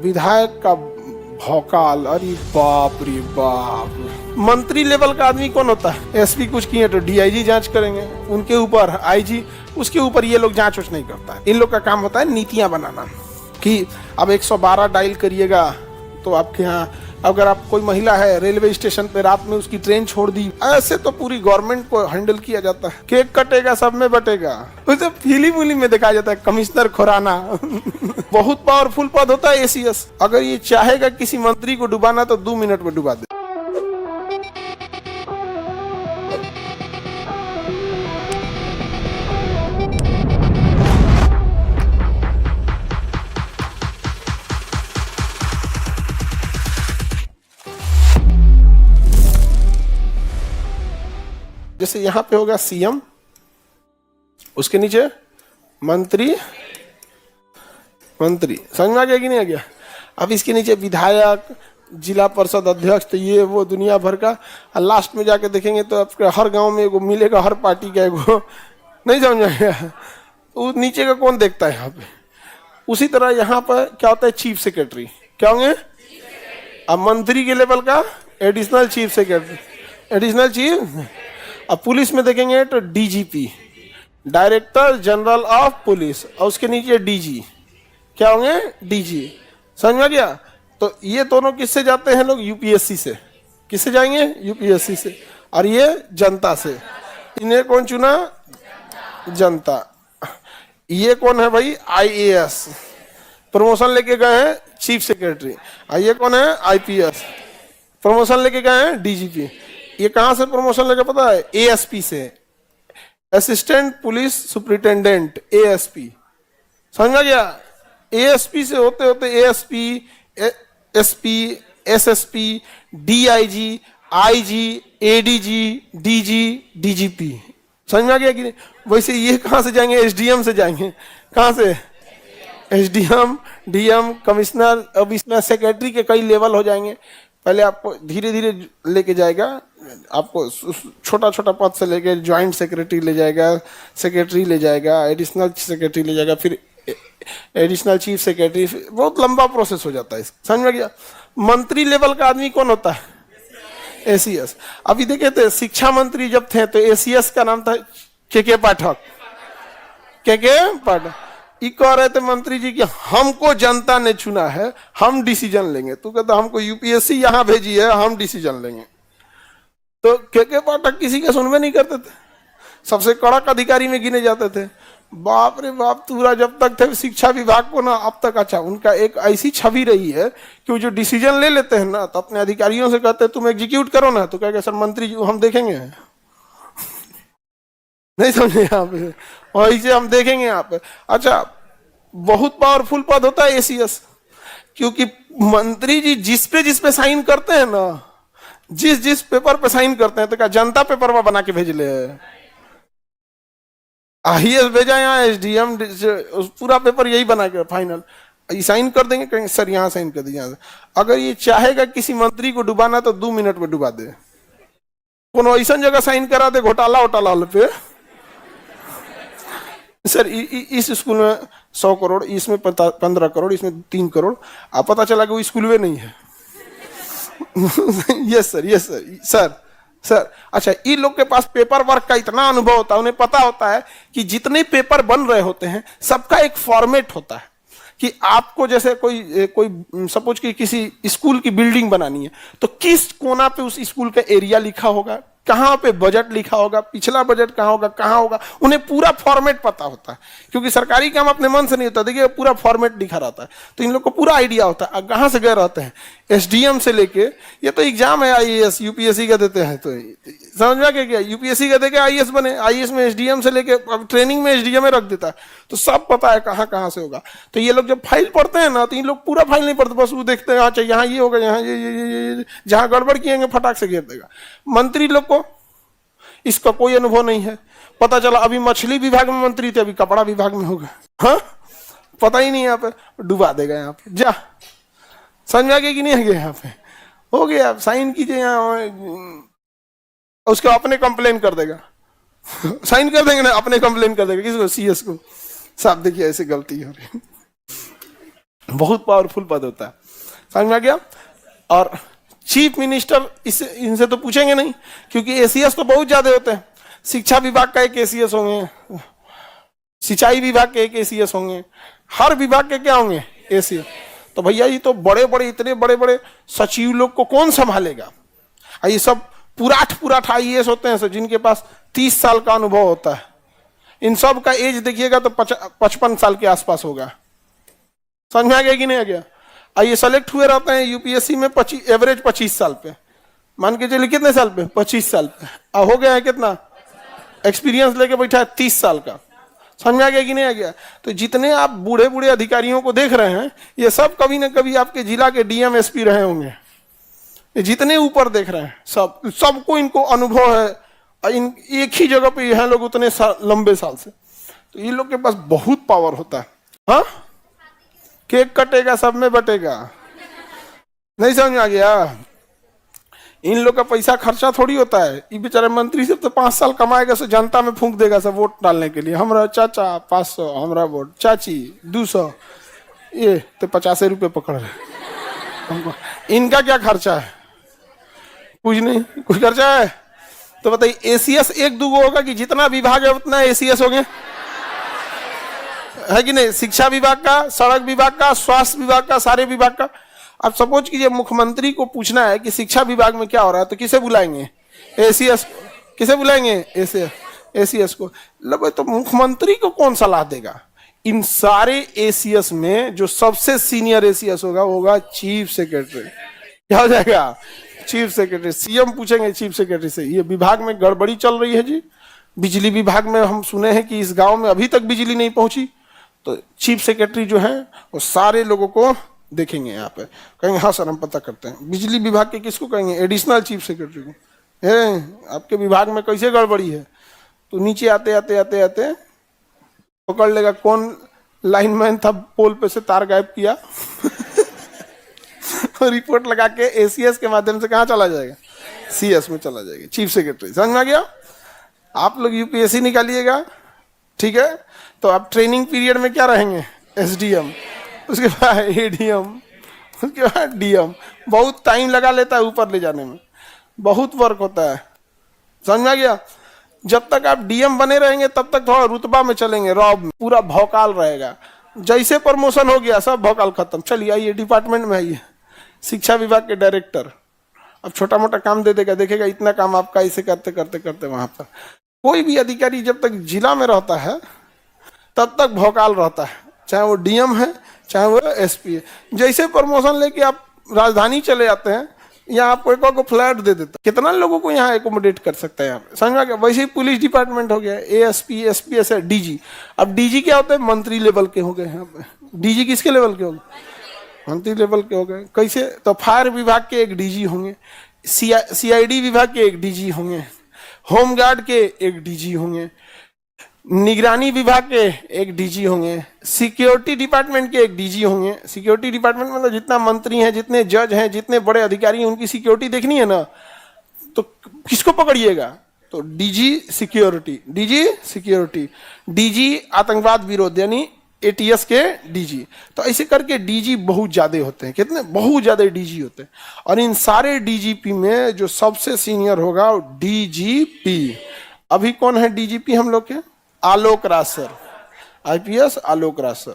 विधायक का भौकाल, अरे बाप रे बाप। मंत्री लेवल का आदमी कौन होता है? एसपी कुछ किए तो डीआईजी जांच करेंगे, उनके ऊपर आईजी, उसके ऊपर ये लोग जांच नहीं करता है। इन लोग का काम होता है नीतियां बनाना कि अब 112 डायल करिएगा तो आपके यहाँ, अगर आप कोई महिला है रेलवे स्टेशन पे रात में उसकी ट्रेन छोड़ दी, ऐसे तो पूरी गवर्नमेंट को हैंडल किया जाता है। केक कटेगा सब में बटेगा, उसे फिल्म उलिम में दिखाया जाता है कमिश्नर खुराना। बहुत पावरफुल पद होता है एसीएस। अगर ये चाहेगा किसी मंत्री को डुबाना तो 2 मिनट में डुबा दे। जैसे यहां पे होगा सीएम, उसके नीचे मंत्री, समझ में आ गया कि नहीं आ गया? अब इसके नीचे विधायक, जिला परिषद अध्यक्ष, तो ये वो दुनिया भर का। और लास्ट में जाके देखेंगे तो आपके हर गांव में एगो मिलेगा, हर पार्टी का एगो। नहीं समझ में आया? तो नीचे का कौन देखता है यहाँ पे? उसी तरह यहाँ पर क्या होता है, चीफ सेक्रेटरी। क्या होंगे? अब मंत्री के लेवल का additional chief secretary, additional chief. अब पुलिस में देखेंगे तो DGP, director general of police, और उसके नीचे डीजी। क्या होंगे? डीजी। समझ में गया? तो ये दोनों किससे जाते हैं लोग? यूपीएससी से। किससे जाएंगे? यूपीएससी से। और ये जनता से। इन्हें कौन चुना? जनता। ये कौन है भाई? आईएएस, प्रमोशन लेके गए हैं चीफ सेक्रेटरी। और ये कौन है? आईपीएस, प्रमोशन लेके गए हैं डीजीपी। ये कहां से प्रमोशन लेके पता है? एएसपी से, असिस्टेंट पुलिस सुपरिटेंडेंट, एएसपी। समझ में गया? एएसपी से होते होते ASP, SP, SSP, DIG, IG, ADG, DG, DGP. समझ में आ गया कि नहीं? वैसे ये कहां से जाएंगे? एसडीएम से जाएंगे। कहां से? SDM, DM, commissioner. अब इसमें सेक्रेटरी के कई लेवल हो जाएंगे। पहले आपको धीरे धीरे लेके जाएगा, आपको छोटा छोटा पद से लेके ज्वाइंट सेक्रेटरी ले जाएगा, सेक्रेटरी ले जाएगा, एडिशनल सेक्रेटरी ले जाएगा, फिर एडिशनल चीफ सेक्रेटरी। बहुत लंबा प्रोसेस हो जाता है। समझ में गया? मंत्री लेवल का आदमी कौन होता है? एसीएस। अभी देखे थे शिक्षा मंत्री जब थे तो एसीएस का नाम था के पाठक। के पाठक। ये कह रहे थे मंत्री जी कि हमको जनता ने चुना है, हम डिसीजन लेंगे। तू कहता हमको यूपीएससी यहां भेजी है, हम डिसीजन लेंगे। तो के पाठक किसी का सुनवे नहीं करते थे, सबसे कड़क अधिकारी में गिने जाते थे। बाप रे बाप, पूरा जब तक थे शिक्षा विभाग को ना, अब तक अच्छा उनका एक ऐसी छवि रही है कि वो जो डिसीजन ले लेते हैं ना, तो अपने अधिकारियों से कहते हैं तुम एग्जीक्यूट करो ना, तो कहेगा सर मंत्री जी हम देखेंगे। नहीं समझे? यहाँ पे वैसे हम देखेंगे यहाँ पे। अच्छा, बहुत पावरफुल पद होता है एसीएस, क्योंकि मंत्री जी जिस पे साइन करते हैं ना, जिस पेपर पे साइन करते हैं, तो क्या जनता पेपर बना के भेज ले? आईएएस भेजा यहाँ, एसडीएम, पूरा पेपर यही बना के फाइनल साइन कर देंगे। कहेंगे सर यहाँ साइन कर दीजिए। अगर ये चाहेगा किसी मंत्री को डुबाना तो 2 मिनट में डुबा दे। कोनो ऐसा जगह साइन करा दे घोटाला वोटाला पे, सर इस स्कूल में 100 करोड़, इसमें 15 करोड़, इसमें 3 करोड़। आप पता चला कि वो स्कूल में नहीं है। Yes sir, yes sir, sir sir. अच्छा, इन लोग के पास पेपर वर्क का इतना अनुभव होता है, उन्हें पता होता है कि जितने पेपर बन रहे होते हैं सबका एक फॉर्मेट होता है कि आपको जैसे कोई सपोज कि किसी स्कूल की बिल्डिंग बनानी है, तो किस कोना पे उस स्कूल का एरिया लिखा होगा, कहाँ पे बजट लिखा होगा, पिछला बजट कहाँ होगा, कहाँ होगा, उन्हें पूरा फॉर्मेट पता होता है। क्योंकि सरकारी काम अपने मन से नहीं होता, देखिए पूरा फॉर्मेट लिखा रहता है, तो इन लोग को पूरा आइडिया होता है। कहाँ से गए रहते हैं? एसडीएम से लेके, ये तो एग्जाम है आईएएस यूपीएससी का देते हैं, तो समझ में क्या यूपीएससी का देके आईएएस बने, आईएएस में एसडीएम से लेके अब ट्रेनिंग में एसडीएम में रख देता है, तो सब पता है कहाँ कहाँ से होगा। तो ये लोग जब फाइल पढ़ते हैं ना, तो इन लोग पूरा फाइल नहीं पढ़ते, बस वो देखते हैं अच्छा यहाँ ये होगा, यहाँ ये जहाँ गड़बड़ किएंगे फटाक से घेर देगा। मंत्री लोग को इसका कोई अनुभव नहीं है। पता चला अभी मछली विभाग में मंत्री थे, अभी कपड़ा विभाग में होगा, हाँ पता ही नहीं, यहाँ पे डुबा देगा। यहाँ पे जा समझ में आ गया कि नहीं आ गया? यहाँ पे हो गया, आप साइन कीजिए यहाँ, उसके अपने कंप्लेन कर देगा। साइन कर देंगे ना, अपने कंप्लेन कर देगा। किसको? सीएस को। साहब देखिए ऐसे गलती हो रही। बहुत पावरफुल पद होता है, समझ में आ गया। और चीफ मिनिस्टर इससे इनसे तो पूछेंगे नहीं, क्योंकि एसीएस तो बहुत ज्यादा होते हैं। शिक्षा विभाग का एक एसीएस होंगे, सिंचाई विभाग के एक एसीएस होंगे, हर विभाग के क्या होंगे एसीएस। तो भैया ये तो बड़े बड़े, इतने बड़े बड़े सचिव लोग को कौन संभालेगा। ये सब पुराठ आईएएस होते हैं सर, जिनके पास 30 साल का अनुभव होता है। इन सब का एज देखिएगा तो 55 साल के आसपास होगा। समझ में आ गया कि नहीं आ गया। ये सेलेक्ट हुए रहते हैं यूपीएससी में एवरेज 25 साल पे, मान के चलिए कितने साल पे, 25 साल पे। अब हो गया है कितना एक्सपीरियंस लेके बैठा है, 30 साल का। समझ में आ गया कि नहीं आ गया। तो जितने आप बूढ़े बूढ़े अधिकारियों को देख रहे हैं, ये सब कभी ना कभी आपके जिला के डीएम एसपी रहे होंगे। ये जितने ऊपर देख रहे हैं सबको इनको अनुभव है। इन एक ही जगह पे हैं लोग उतने लंबे साल से, तो ये लोग के पास बहुत पावर होता है। हाँ, केक कटेगा सब में बटेगा, नहीं समझ में आ गया। इन लोग का पैसा खर्चा थोड़ी होता है। ये बेचारे मंत्री सब तो 5 साल कमाएगा, सो जनता में फूंक देगा सब वोट डालने के लिए। हमारा चाचा 500, हमारा वोट, चाची 200, ये तो 50 रुपये पकड़ रहे हमको। इनका क्या खर्चा है, कुछ नहीं, कुछ खर्चा है। तो बताइए एसीएस एक दूगो होगा कि जितना विभाग है उतना एसीएस हो गए, है कि नहीं। शिक्षा विभाग का, सड़क विभाग का, स्वास्थ्य विभाग का, सारे विभाग का। अब सपोज कीजिए मुख्यमंत्री को पूछना है कि शिक्षा विभाग में क्या हो रहा है, तो किसे बुलाएंगे, एसीएस। किसे बुलाएंगे, एसीएस को। लो, तो मुख्यमंत्री को कौन सलाह देगा। इन सारे एसीएस में जो सबसे सीनियर एसीएस होगा चीफ सेक्रेटरी। क्या हो जाएगा, चीफ सेक्रेटरी। सीएम पूछेंगे चीफ सेक्रेटरी से, ये विभाग में गड़बड़ी चल रही है जी, बिजली विभाग में हम सुने हैं कि इस गांव में अभी तक बिजली नहीं पहुंची। तो चीफ सेक्रेटरी जो है वो सारे लोगों को देखेंगे, यहाँ पे कहेंगे हाँ सर हम पता करते हैं। बिजली विभाग के किसको कहेंगे, एडिशनल चीफ सेक्रेटरी को। आपके विभाग में कैसे गड़बड़ी है, तो नीचे आते आते आते आते पकड़ लेगा कौन लाइनमैन था, पोल पे से तार गायब किया और रिपोर्ट लगा के एसीएस के माध्यम से कहाँ चला जाएगा, सीएस में चला जाएगा, चीफ सेक्रेटरी। समझ में आ गया। आप लोग यूपीएससी निकालिएगा, ठीक है। तो आप ट्रेनिंग पीरियड में क्या रहेंगे, एसडीएम, उसके बाद एडीएम, उसके बाद डीएम। बहुत टाइम लगा लेता है ऊपर ले जाने में, बहुत वर्क होता है। समझ में आ गया। जब तक आप डीएम बने रहेंगे तब तक थोड़ा रुतबा में चलेंगे, रॉब में पूरा भौकाल रहेगा। जैसे प्रमोशन हो गया सब भौकाल खत्म। चलिए आइए डिपार्टमेंट में आइए, शिक्षा विभाग के डायरेक्टर। अब छोटा मोटा काम दे देगा, देखेगा इतना काम आपका, इसे करते करते करते वहां पर। कोई भी अधिकारी जब तक जिला में रहता है तब तक भौकाल रहता है, चाहे वो डीएम है चाहे वो एसपी है। जैसे प्रमोशन लेके आप राजधानी चले जाते हैं, यहाँ आपको एक को फ्लैट दे देता, कितना लोगों को यहाँ एकोमोडेट कर सकता है यहाँ पे। समझ में आ गया। वैसे ही पुलिस डिपार्टमेंट हो गया, एएसपी, एसपीएस, डीजी। अब डीजी क्या होता है, मंत्री लेवल के हो गए यहाँ पे। डीजी किसके लेवल के हो गए, मंत्री लेवल के हो गए। कैसे, तो फायर विभाग के एक डीजी होंगे, सीआईडी विभाग के एक डीजी होंगे, होमगार्ड के एक डीजी होंगे, निगरानी विभाग के एक डीजी होंगे, सिक्योरिटी डिपार्टमेंट के एक डीजी होंगे। सिक्योरिटी डिपार्टमेंट मतलब जितना मंत्री हैं, जितने जज हैं, जितने बड़े अधिकारी हैं, उनकी सिक्योरिटी देखनी है ना, तो किसको पकड़िएगा, तो DG security, DG security, DG आतंकवाद विरोध यानी एटीएस के डीजी। तो ऐसे करके डीजी बहुत ज्यादा होते हैं। कितने, बहुत ज्यादा डीजी होते हैं। और इन सारे डीजीपी में जो सबसे सीनियर होगा वो डीजीपी। अभी कौन है डीजीपी हम लोग के, Alok Raj sir, IPS Alok Raj sir.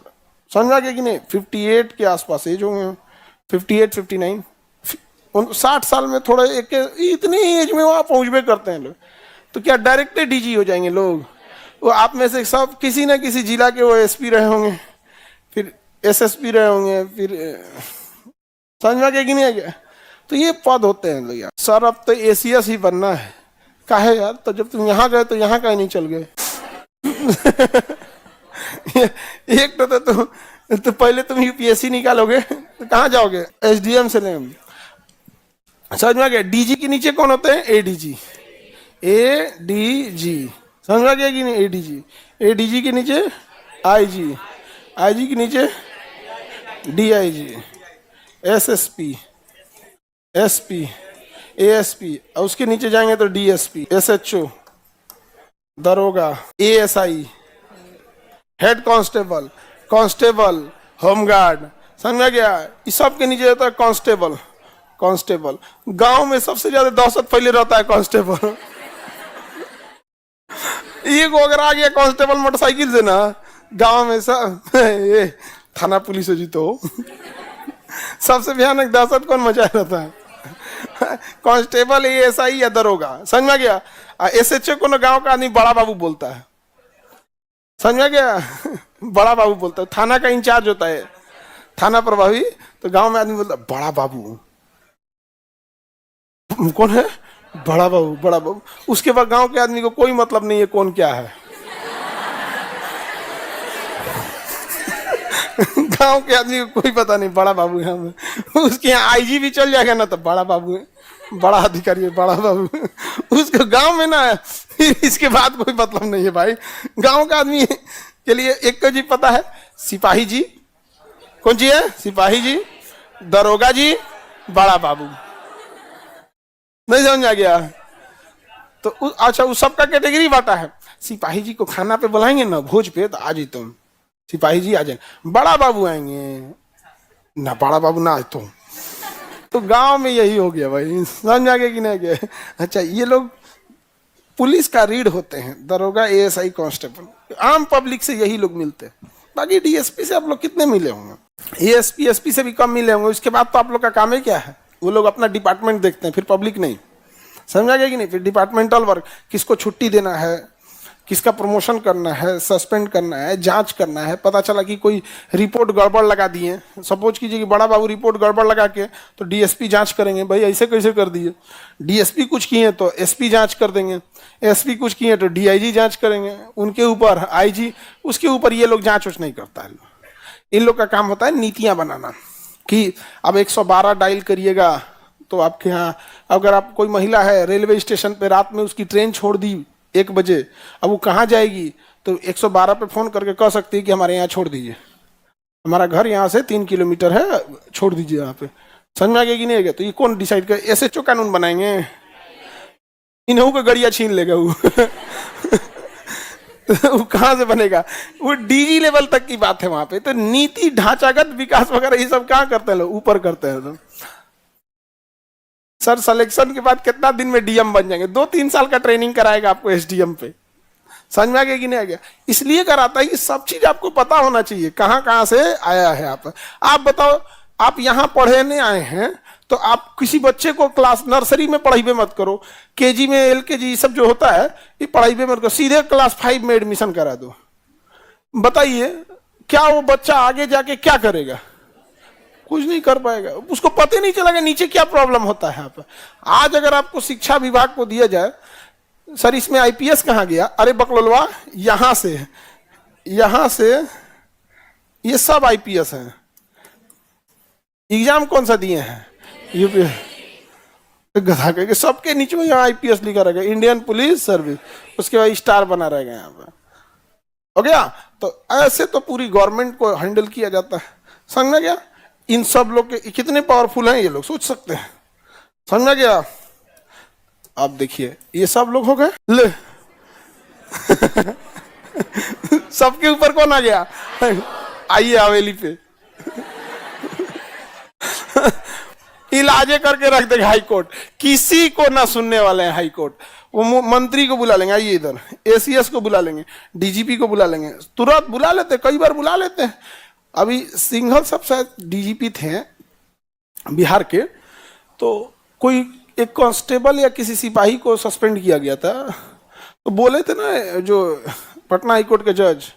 समझा गया कि नहीं। 58 के आसपास एज होंगे, 58, 59, 60 साल में थोड़ा एक इतनी एज में वहां पहुंचबे करते हैं लोग। तो क्या डायरेक्ट डीजी हो जाएंगे लोग। वो आप में से सब किसी न किसी जिला के वो एसपी रहे होंगे, फिर एसएसपी रहे होंगे, फिर समझ में आ गया कि नहीं आ गया। तो ये पद होते हैं लोग। सर अब तो एसीएस ही बनना है। काहे यार, तो जब तुम यहाँ गए तो यहाँ का नहीं चल गए एक तो पहले तुम यूपीएससी निकालोगे तो कहाँ जाओगे, एसडीएम से लेंगे। समझ में आ गया। डीजी के नीचे कौन होते हैं, एडीजी, एडीजी। समझ में आ गया कि नहीं, एडीजी। एडीजी के नीचे आईजी, आईजी के नीचे डीआईजी, एसएसपी, एसपी, एएसपी, और उसके नीचे जाएंगे तो डीएसपी, एसएचओ, दरोगा, ASI, head constable, constable, home guard, समझ में गया। इस सब के नीचे रहता है कांस्टेबल। कांस्टेबल गांव में सबसे ज्यादा दहशत फैले रहता है कांस्टेबल। एक अगर आ गया कांस्टेबल मोटरसाइकिल से ना गांव में सब ये थाना पुलिस हो जी तो सबसे भयानक दहशत कौन मचाया रहता है? कांस्टेबल, एएसआई या दरोगा। समझ में गया। एसएचओ को ना गांव का आदमी बड़ा बाबू बोलता है। समझ में गया। बड़ा बाबू बोलता है। थाना का इंचार्ज होता है, थाना प्रभावी, तो गांव में आदमी बोलता है बड़ा बाबू। कौन है? बड़ा बाबू। बड़ा बाबू। उसके बाद गांव के आदमी को कोई मतलब नहीं है कौन क्या है। गांव के आदमी को कोई पता नहीं, बड़ा बाबू है हमें। उसके यहाँ आईजी भी चल जाएगा ना तो बड़ा बाबू है, बड़ा अधिकारी है, बड़ा बाबू। उसको गांव में ना इसके बाद कोई मतलब नहीं है भाई। गांव का आदमी के लिए एक तो जी पता है, सिपाही जी। कौन जी है? सिपाही जी, दरोगा जी, बड़ा बाबू। नहीं समझ आ गया? तो अच्छा उस सबका कैटेगरी बांटा है। सिपाही जी को खाना पे बुलाएंगे ना भोज पे तो आज ही तुम सिपाही जी आ जाए। बड़ा बाबू आएंगे ना, बड़ा बाबू ना आज तुम। तो गांव में यही हो गया भाई। समझ आ गया कि नहीं गया? अच्छा ये लोग पुलिस का रीढ़ होते हैं, दरोगा, एएसआई, कांस्टेबल। आम पब्लिक से यही लोग मिलते हैं। बाकी डीएसपी से आप लोग कितने मिले होंगे? एएसपी, एसपी से भी कम मिले होंगे। उसके बाद तो आप लोग का काम ही क्या है? वो लोग अपना डिपार्टमेंट देखते हैं, फिर पब्लिक नहीं। समझा गया कि नहीं? फिर डिपार्टमेंटल वर्क, किसको छुट्टी देना है, किसका प्रमोशन करना है, सस्पेंड करना है, जांच करना है। पता चला कि कोई रिपोर्ट गड़बड़ लगा दिए, सपोज कीजिए कि बड़ा बाबू रिपोर्ट गड़बड़ लगा के, तो डीएसपी जांच करेंगे, भाई ऐसे कैसे कर दिए। डीएसपी कुछ किए तो एसपी जांच कर देंगे, एसपी कुछ किए तो डीआईजी जांच करेंगे, उनके ऊपर आईजी, उसके ऊपर ये लोग जांच नहीं करता है। इन लोग का काम होता है नीतियां बनाना कि अब 112 डायल करिएगा तो आपके यहाँ, अगर आप कोई महिला है रेलवे स्टेशन पे रात में उसकी ट्रेन छोड़ दी 1 बजे, अब वो कहाँ जाएगी तो 112 पे फोन करके कह सकती है कि हमारे यहाँ छोड़ दीजिए, हमारा घर यहाँ से 3 किलोमीटर है, छोड़ दीजिए यहाँ पे। समझ में आ गया कि नहीं आ गया? तो ये कौन डिसाइड करे? एसएचओ कानून बनाएंगे? इन्हों का गड़िया छीन लेगा वो। वो कहाँ से बनेगा? वो डीजी लेवल तक की बात है वहां पे। तो नीति ढांचागत विकास वगैरह ये सब कहाँ करते हैं लोग? ऊपर करते हैं। तो सर सिलेक्शन के बाद कितना दिन में डीएम बन जाएंगे? 2-3 साल का ट्रेनिंग कराएगा आपको एसडीएम पे। समझ में आ गया कि नहीं आ गया? इसलिए कराता है कि सब चीज आपको पता होना चाहिए, कहाँ कहाँ से आया है। आप बताओ, आप यहाँ पढ़ने आए हैं तो आप किसी बच्चे को क्लास नर्सरी में पढ़ाई मत करो, केजी में, एलकेजी सब जो होता है ये पढ़ाई मत करो, सीधे क्लास 5 में एडमिशन करा दो। बताइए क्या वो बच्चा आगे जाके क्या करेगा? कुछ नहीं कर पाएगा, उसको पता ही नहीं चलेगा नीचे क्या प्रॉब्लम होता है। आज अगर आपको शिक्षा विभाग को दिया जाए, सर इसमें आईपीएस कहाँ गया? अरे बकलोलवा, यहां से ये सब आईपीएस है। एग्जाम कौन सा दिए हैं? यूपी। गधा के सबके नीचे में यहाँ आईपीएस लिखा रहेगा, इंडियन पुलिस सर्विस, उसके बाद स्टार बना रहेगा यहाँ पर। हो गया? तो ऐसे तो पूरी गवर्नमेंट को हैंडल किया जाता है। समझ में गया? इन सब लोग के कितने पावरफुल हैं ये लोग, सोच सकते हैं। समझ में गया? आप देखिए ये सब लोग हो गए ले। सबके ऊपर कौन आ गया? आइए हवेली पे। इलाजे करके रख देगा हाई कोर्ट, किसी को ना सुनने वाले हैं हाई कोर्ट। वो मंत्री को बुला लेंगे, आइए इधर, एसीएस को बुला लेंगे, डीजीपी को बुला लेंगे, तुरंत बुला लेते, कई बार बुला लेते हैं। अभी सिंघल सब शायद डीजीपी थे बिहार के, तो कोई एक कांस्टेबल या किसी सिपाही को सस्पेंड किया गया था, तो बोले थे ना जो पटना हाईकोर्ट के जज,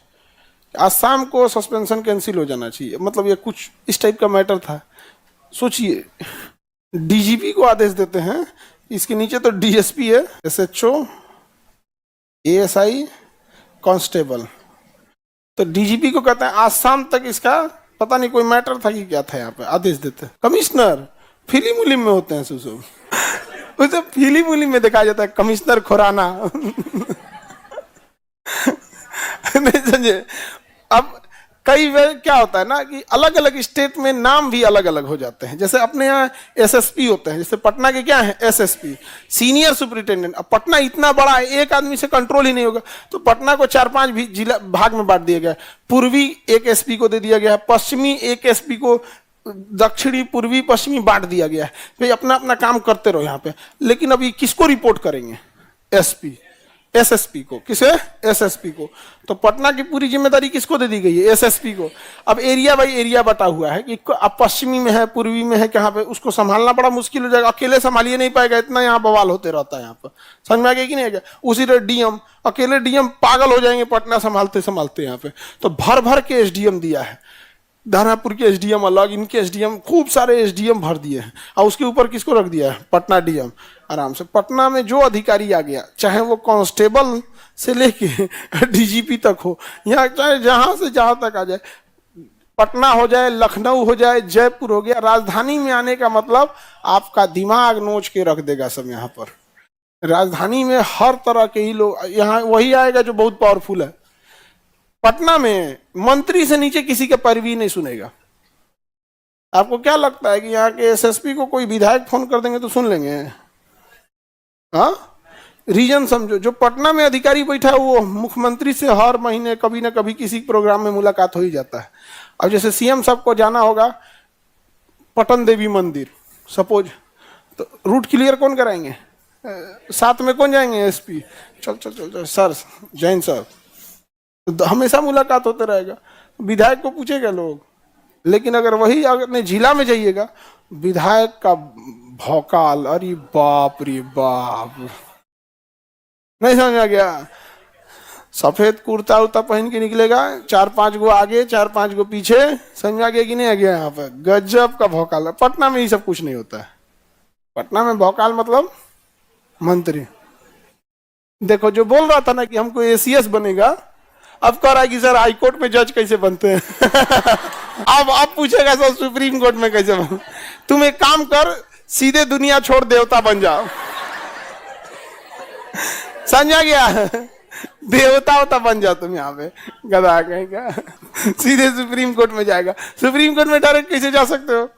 आज शाम को सस्पेंशन कैंसिल हो जाना चाहिए, मतलब ये कुछ इस टाइप का मैटर था। सोचिए डीजीपी को आदेश देते हैं, इसके नीचे तो डीएसपी है, एसएचओ, एएसआई, कांस्टेबल, तो डीजीपी को कहते हैं आज शाम तक इसका पता नहीं कोई मैटर था कि क्या था, यहाँ पे आदेश देते हैं। कमिश्नर फिल्म उलिम में होते हैं सुसु, उसे फिल्म उलिम में दिखाया जाता है कमिश्नर खुराना। नहीं समझे? अब कई बार क्या होता है ना कि अलग अलग स्टेट में नाम भी अलग अलग हो जाते हैं। जैसे अपने यहाँ एसएसपी होते हैं, जैसे पटना के क्या है एसएसपी, सीनियर सुपरिटेंडेंट। अब पटना इतना बड़ा है, एक आदमी से कंट्रोल ही नहीं होगा, तो पटना को 4-5 भी जिला भाग में बांट दिया गया है। पूर्वी एक एसपी को दे दिया गया है, पश्चिमी एक एसपी को, दक्षिणी पूर्वी पश्चिमी बांट दिया गया है। भाई अपना अपना काम करते रहो यहाँ पे। लेकिन अभी किसको रिपोर्ट करेंगे? एसपी, एसएसपी को। किसे? एसएसपी को। तो पटना की पूरी जिम्मेदारी किसको दे दी गई है? एसएसपी को। अब एरिया बाई एरिया बटा हुआ है कि अब पश्चिमी में है, पूर्वी में है, कहाँ पे, उसको संभालना बड़ा मुश्किल हो जाएगा। अकेले संभालिए नहीं पाएगा, इतना यहाँ बवाल होते रहता है यहाँ पर। समझ में आ गया कि नहीं आ गया? उसी तरह डीएम, अकेले डीएम पागल हो जाएंगे पटना संभालते संभालते यहाँ पे। तो भर भर के एसडीएम दिया है, दानापुर के एसडीएम अलग, इनके एसडीएम, खूब सारे एसडीएम भर दिए हैं। और उसके ऊपर किसको रख दिया है? पटना डीएम। आराम से पटना में जो अधिकारी आ गया, चाहे वो कांस्टेबल से लेके डीजीपी तक हो, यहाँ चाहे जहां से जहां तक आ जाए, पटना हो जाए, लखनऊ हो जाए, जयपुर हो गया, राजधानी में आने का मतलब आपका दिमाग नोच के रख देगा सब। यहाँ पर राजधानी में हर तरह के ही लोग, यहाँ वही आएगा जो बहुत पावरफुल है। पटना में मंत्री से नीचे किसी के पैरवी नहीं सुनेगा। आपको क्या लगता है कि यहाँ के एसएसपी को कोई विधायक फोन कर देंगे तो सुन लेंगे? हाँ, रीजन समझो। जो पटना में अधिकारी बैठा है वो मुख्यमंत्री से हर महीने कभी ना कभी किसी प्रोग्राम में मुलाकात हो ही जाता है। अब जैसे सीएम साहब को जाना होगा पटन देवी मंदिर सपोज, तो रूट क्लियर कौन कराएंगे? साथ में कौन जाएंगे? एसपी। चल चल चल चल सर, जैन सर, तो हमेशा मुलाकात होते रहेगा। विधायक को पूछेगा लोग। लेकिन अगर वही अगर जिला में जाइएगा, विधायक का भौकाल, अरे बाप रे बाप, नहीं समझ आ गया? सफेद कुर्ता उर्ता पहन के निकलेगा, 4-5 गो आगे 4-5 गो पीछे। समझ आ गया कि नहीं आ गया? यहाँ पे गजब का भौकाल है। पटना में ये सब कुछ नहीं होता है। पटना में भौकाल मतलब मंत्री। देखो जो बोल रहा था ना कि हमको एसीएस बनेगा, अब कह रहा है कि सर हाईकोर्ट में जज कैसे बनते हैं। अब पूछेगा सर सुप्रीम कोर्ट में कैसे बन। तुम एक काम कर, सीधे दुनिया छोड़ देवता बन जाओ। समझा गया? देवता होता बन जाओ तुम यहाँ पे, गधा कहेगा। सीधे सुप्रीम कोर्ट में जाएगा। सुप्रीम कोर्ट में डायरेक्ट कैसे जा सकते हो?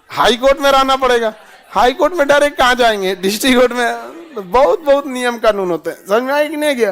हाई कोर्ट में रहना पड़ेगा। हाई कोर्ट में डायरेक्ट कहाँ जाएंगे? डिस्ट्रिक्ट कोर्ट में। बहुत बहुत नियम कानून होते हैं। समझ में आया कि नहीं गया?